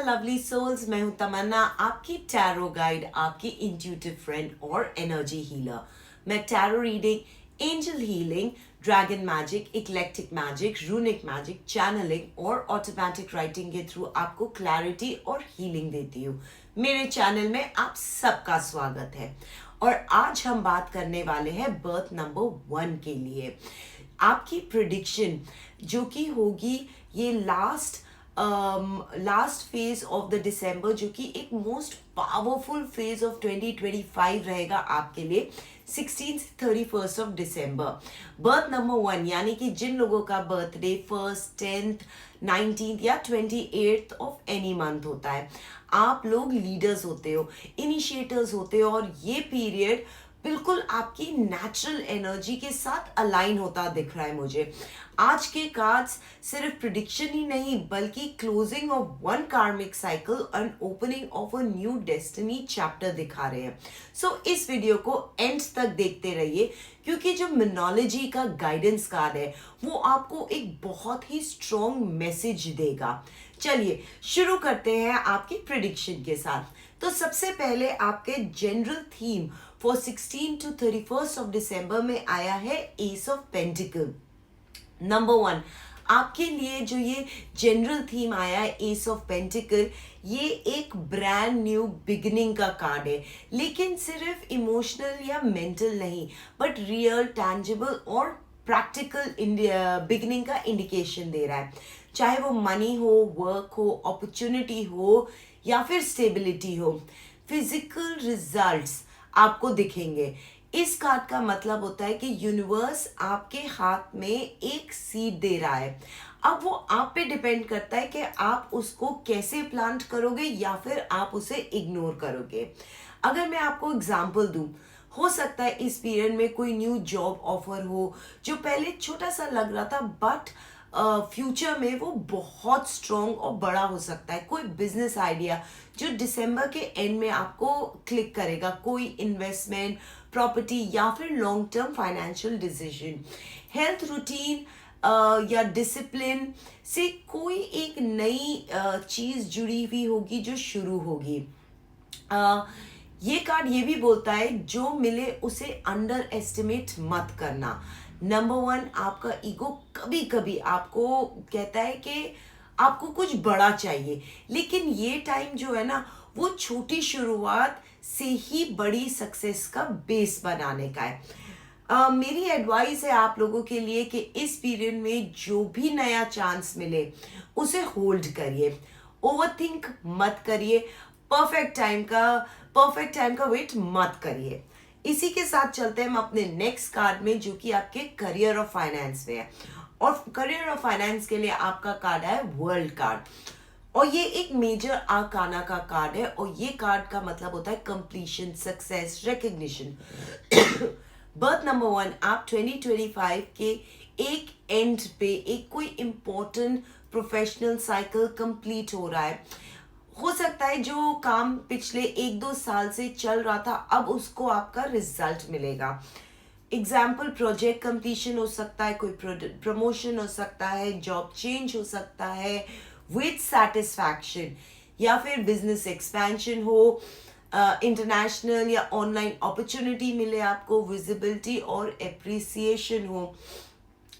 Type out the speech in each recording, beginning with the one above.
Lovely souls, मैं हूं तमन्ना, आपकी टैरो गाइड, आपकी इंट्यूटिव फ्रेंड और एनर्जी हीलर। मैं tarot reading, angel healing, dragon magic, eclectic magic, runic magic, channeling और ऑटोमेटिक राइटिंग के थ्रू आपको क्लैरिटी और हीलिंग देती हूँ। मेरे चैनल में आप सबका स्वागत है और आज हम बात करने वाले हैं बर्थ नंबर 1 के लिए आपकी प्रिडिक्शन जो कि होगी ये last phase of the December, जो कि एक मोस्ट पावरफुल फेज ऑफ 2025 रहेगा आपके लिए 16 से 31 ऑफ डिसम्बर। बर्थ नंबर 1 यानी कि जिन लोगों का बर्थडे 1st 10th 19th या 28th ऑफ एनी मंथ होता है, आप लोग लीडर्स होते हो, इनिशिएटर्स होते हो और ये पीरियड बिल्कुल आपकी नेचुरल एनर्जी के साथ अलाइन होता दिख रहा है मुझे। आज के कार्ड्स सिर्फ प्रिडिक्शन ही नहीं बल्कि क्लोजिंग ऑफ वन कार्मिक cycle and opening of a new destiny chapter दिखा रहे हैं। सो इस वीडियो को एंड तक देखते रहिए क्योंकि जो मिनोलॉजी का गाइडेंस कार्ड है वो आपको एक बहुत ही स्ट्रॉन्ग मैसेज देगा। चलिए शुरू करते हैं आपकी प्रिडिक्शन के साथ। तो सबसे पहले आपके general theme for 16 to 31 of December में आया है एस ऑफ पेंटिकल। नंबर 1 आपके लिए जो ये जनरल थीम आया है एस ऑफ पेंटिकल, ये एक ब्रांड न्यू बिगिनिंग का कार्ड है, लेकिन सिर्फ इमोशनल या मेंटल नहीं बट रियल, टैंजिबल और प्रैक्टिकल बिगिनिंग का इंडिकेशन दे रहा है। चाहे वो मनी हो, वर्क हो, अपॉर्चुनिटी हो या फिर स्टेबिलिटी हो, फिजिकल रिजल्ट्स आपको दिखेंगे। इस कार्ड का मतलब होता है कि यूनिवर्स आपके हाथ में एक सीड दे रहा है। अब वो आप पे डिपेंड करता है कि आप उसको कैसे प्लांट करोगे या फिर आप उसे इग्नोर करोगे। अगर मैं आपको एग्जांपल दूं, हो सकता है इस पीरियड में कोई न्यू जॉब ऑफर हो जो पहले छोटा सा लग रहा था बट फ्यूचर में वो बहुत स्ट्रॉन्ग और बड़ा हो सकता है। कोई बिजनेस आइडिया जो दिसंबर के एंड में आपको क्लिक करेगा, कोई इन्वेस्टमेंट, प्रॉपर्टी या फिर long term financial decision, health routine या डिसिप्लिन से कोई एक नई चीज जुड़ी हुई होगी जो शुरू होगी। ये कार्ड ये भी बोलता है जो मिले उसे अंडर एस्टिमेट मत करना। नंबर 1 आपका ईगो कभी कभी आपको कहता है कि आपको कुछ बड़ा चाहिए, लेकिन ये टाइम जो है ना वो छोटी शुरुआत से ही बड़ी सक्सेस का बेस बनाने का है। मेरी एडवाइस है आप लोगों के लिए कि इस पीरियड में जो भी नया चांस मिले उसे होल्ड करिए, ओवरथिंक मत करिए, परफेक्ट टाइम का वेट मत करिए। इसी के साथ चलते हैं हम अपने नेक्स्ट कार्ड में जो कि आपके करियर और फाइनेंस में है। और करियर और फाइनेंस के लिए आपका कार्ड है वर्ल्ड कार्ड और ये एक मेजर आर्काना का कार्ड है और ये कार्ड का मतलब होता है completion, success, recognition. Birth number 1 आप 2025 के एक एंड पे एक कोई इंपॉर्टेंट प्रोफेशनल साइकिल कंप्लीट हो रहा है। हो सकता है जो काम पिछले 1-2 साल से चल रहा था अब उसको आपका रिजल्ट मिलेगा। एग्जाम्पल प्रोजेक्ट कंप्लीशन हो सकता है, कोई प्रमोशन हो सकता है, जॉब चेंज हो सकता है विद सेटिस्फैक्शन, या फिर बिजनेस एक्सपेंशन हो, इंटरनेशनल या ऑनलाइन अपॉर्चुनिटी मिले आपको, विजिबिलिटी और एप्रिसिएशन हो।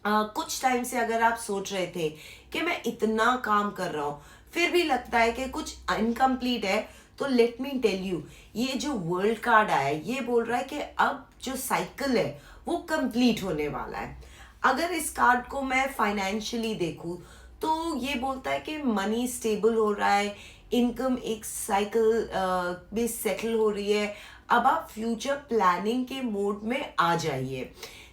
कुछ टाइम से अगर आप सोच रहे थे कि मैं इतना काम कर रहा हूँ फिर भी लगता है कि कुछ इनकम्प्लीट है, तो लेट मी टेल यू, ये जो वर्ल्ड कार्ड आया है ये बोल रहा है कि अब जो साइकिल है वो कंप्लीट होने वाला है। अगर इस कार्ड को मैं फाइनेंशियली देखूं तो ये बोलता है कि मनी स्टेबल हो रहा है, इनकम एक साइकिल में सेटल हो रही है, अब आप फ्यूचर प्लानिंग के मोड में आ जाइए।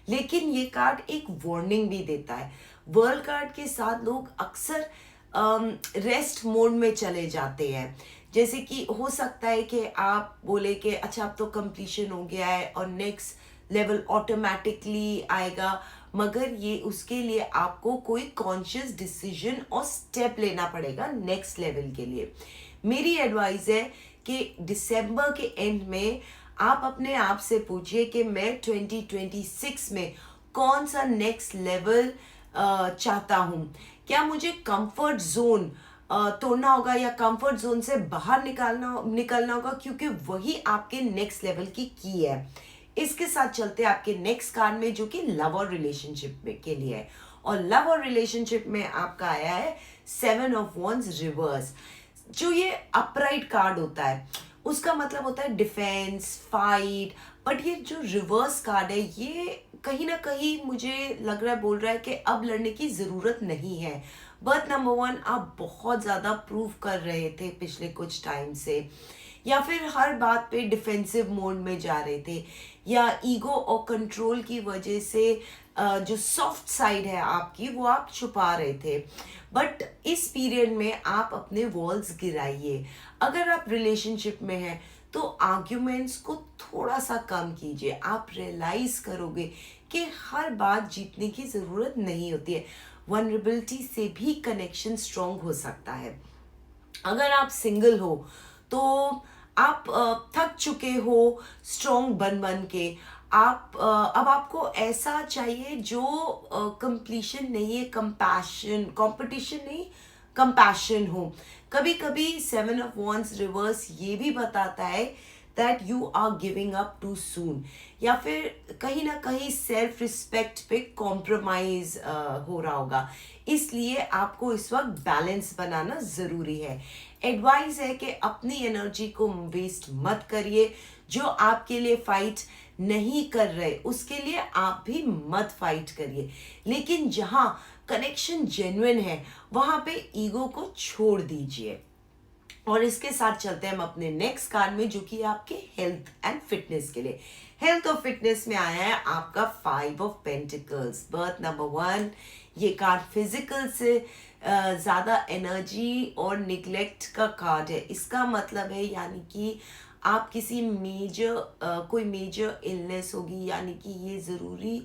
लेकिन ये कार्ड एक वार्निंग भी देता है। वर्ल्ड कार्ड के साथ लोग अक्सर रेस्ट मोड में चले जाते हैं, जैसे कि हो सकता है कि आप बोले कि अच्छा अब तो कंप्लीशन हो गया है और नेक्स्ट लेवल ऑटोमेटिकली आएगा, मगर ये उसके लिए आपको कोई कॉन्शियस डिसीजन और स्टेप लेना पड़ेगा नेक्स्ट लेवल के लिए। मेरी एडवाइस है कि दिसंबर के एंड में आप अपने आप से पूछिए कि मैं 2026 में कौन सा नेक्स्ट लेवल चाहता हूँ। क्या मुझे कंफर्ट जोन तोड़ना होगा या कंफर्ट जोन से बाहर निकलना होगा, क्योंकि वही आपके नेक्स्ट लेवल की है। इसके साथ चलते हैं आपके नेक्स्ट कार्ड में, जो कि लव और रिलेशनशिप में के लिए है। और लव और रिलेशनशिप में आपका आया है 7 ऑफ वॉन्ड्स रिवर्स। जो ये अपराइट कार्ड होता है उसका मतलब होता है डिफेंस, फाइट, बट ये जो रिवर्स कार्ड है ये कहीं ना कहीं मुझे लग रहा है, बोल रहा है कि अब लड़ने की जरूरत नहीं है। बर्थ नंबर 1, आप बहुत ज्यादा प्रूव कर रहे थे पिछले कुछ टाइम से, या फिर हर बात पे डिफेंसिव मोड में जा रहे थे, या ईगो और कंट्रोल की वजह से जो सॉफ्ट साइड है आपकी वो आप छुपा रहे थे। बट इस पीरियड में आप अपने वॉल्स गिराइए। अगर आप रिलेशनशिप में हैं तो आर्ग्यूमेंट्स को थोड़ा सा कम कीजिए। आप रियलाइज करोगे कि हर बात जीतने की ज़रूरत नहीं होती है। वनरेबिलिटी से भी कनेक्शन स्ट्रॉन्ग हो सकता है। अगर आप सिंगल हो तो आप थक चुके हो स्ट्रॉन्ग बन बन के। आप अब आपको ऐसा चाहिए जो कंप्लीशन नहीं है, कंपैशन, कंपटीशन नहीं, कंपैशन हो। कभी कभी 7 ऑफ वॉन्ड्स रिवर्स ये भी बताता है that you are giving up too soon, या फिर कहीं ना कहीं सेल्फ रिस्पेक्ट पे कॉम्प्रोमाइज हो रहा होगा। इसलिए आपको इस वक्त बैलेंस बनाना ज़रूरी है। एडवाइस है कि अपनी एनर्जी को वेस्ट मत करिए। जो आपके लिए फाइट नहीं कर रहे उसके लिए आप भी मत फाइट करिए, लेकिन जहां कनेक्शन जेन्युइन है वहां पे ईगो को छोड़ दीजिए। और इसके साथ चलते हैं हम अपने नेक्स्ट कार्ड में, जो कि आपके हेल्थ एंड फिटनेस के लिए। हेल्थ और फिटनेस में आया है आपका 5 ऑफ पेंटिकल्स। बर्थ नंबर 1, ये कार्ड फिजिकल से ज़्यादा एनर्जी और निग्लेक्ट का कार्ड है। इसका मतलब है यानी कि आप किसी कोई मेजर इलनेस होगी, यानी कि ये ज़रूरी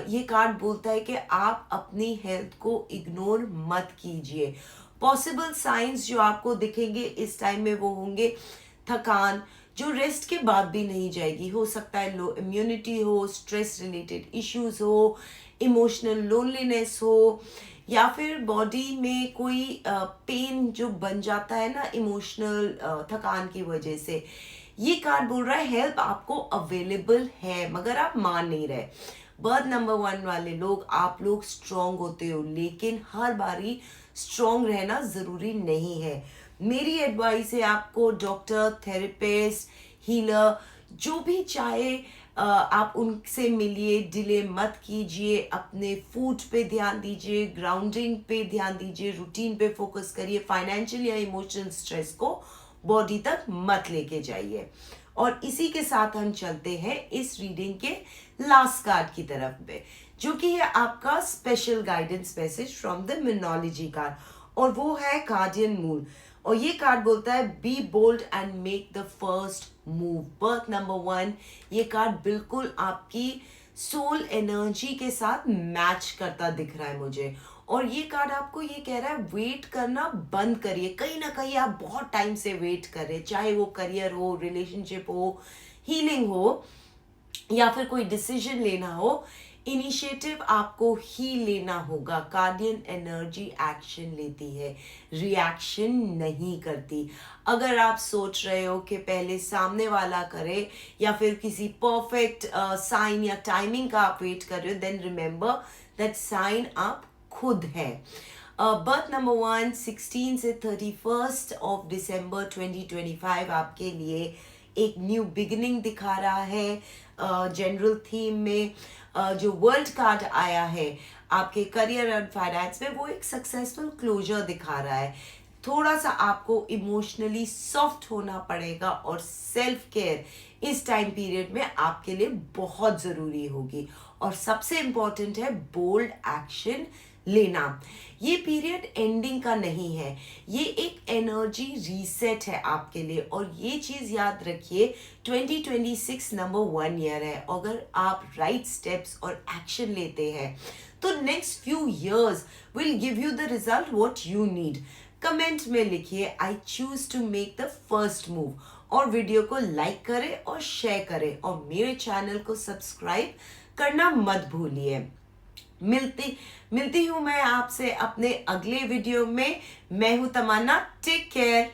ये कार्ड बोलता है कि आप अपनी हेल्थ को इग्नोर मत कीजिए। पॉसिबल साइंस जो आपको दिखेंगे इस टाइम में वो होंगे थकान, जो रेस्ट के बाद भी नहीं जाएगी। हो सकता है लो इम्यूनिटी हो, स्ट्रेस रिलेटेड इश्यूज हो, इमोशनल लोनलीनेस हो, या फिर बॉडी में कोई पेन जो बन जाता है ना इमोशनल थकान की वजह से। ये कार्ड बोल रहा है हेल्प आपको अवेलेबल है, मगर आप मान नहीं रहे। बर्थ नंबर 1 वाले लोग, आप लोग स्ट्रांग होते हो, लेकिन हर बारी स्ट्रांग रहना ज़रूरी नहीं है। मेरी एडवाइस है आपको डॉक्टर, थेरेपिस्ट, हीलर जो भी चाहे आप उनसे मिलिए, डिले मत कीजिए। अपने फूड पे ध्यान दीजिए, ग्राउंडिंग पे ध्यान दीजिए, रूटीन पे फोकस करिए। फाइनेंशियल या इमोशनल स्ट्रेस को बॉडी तक मत लेके जाइए। और इसी के साथ हम चलते हैं इस रीडिंग के लास्ट कार्ड की तरफ पे, जो कि है आपका special guidance message from the menology card, और वो है गार्डियन मून। और ये कार्ड बोलता है be bold and make the first move. Birth number 1, ये कार्ड बिल्कुल आपकी सोल एनर्जी के साथ मैच करता दिख रहा है मुझे। और ये कार्ड आपको ये कह रहा है वेट करना बंद करिए। कहीं ना कहीं आप बहुत टाइम से वेट कर रहे हैं, चाहे वो करियर हो, रिलेशनशिप हो, हीलिंग हो, या फिर कोई डिसीजन लेना हो। इनिशिएटिव आपको ही लेना होगा। गार्डियन एनर्जी एक्शन लेती है, रिएक्शन नहीं करती। अगर आप सोच रहे हो कि पहले सामने वाला करे, या फिर किसी परफेक्ट साइन या टाइमिंग का आप वेट कर रहे हो, देन रिमेंबर दैट साइन आप खुद है। बर्थ नंबर 1, 16 से 31 ऑफ दिसंबर 2025 आपके लिए एक न्यू बिगिनिंग दिखा रहा है। जनरल थीम में जो वर्ल्ड कार्ड आया है आपके करियर एंड फाइनेंस में, वो एक सक्सेसफुल क्लोजर दिखा रहा है। थोड़ा सा आपको इमोशनली सॉफ्ट होना पड़ेगा, और सेल्फ केयर इस टाइम पीरियड में आपके लिए बहुत ज़रूरी होगी। और सबसे इम्पॉर्टेंट है बोल्ड एक्शन लेना। ये पीरियड एंडिंग का नहीं है, ये एक एनर्जी रीसेट है आपके लिए। और ये चीज़ याद रखिए, 2026 नंबर 1 ईयर है। अगर आप राइट स्टेप्स और एक्शन लेते हैं तो next few years will give you the result what you need. Comment में लिखिए I choose to make the first move, और वीडियो को लाइक करें और शेयर करें, और मेरे चैनल को सब्सक्राइब करना मत भूलिए। मिलती हूँ मैं आपसे अपने अगले वीडियो में। मैं हूँ तमन्ना, टेक केयर।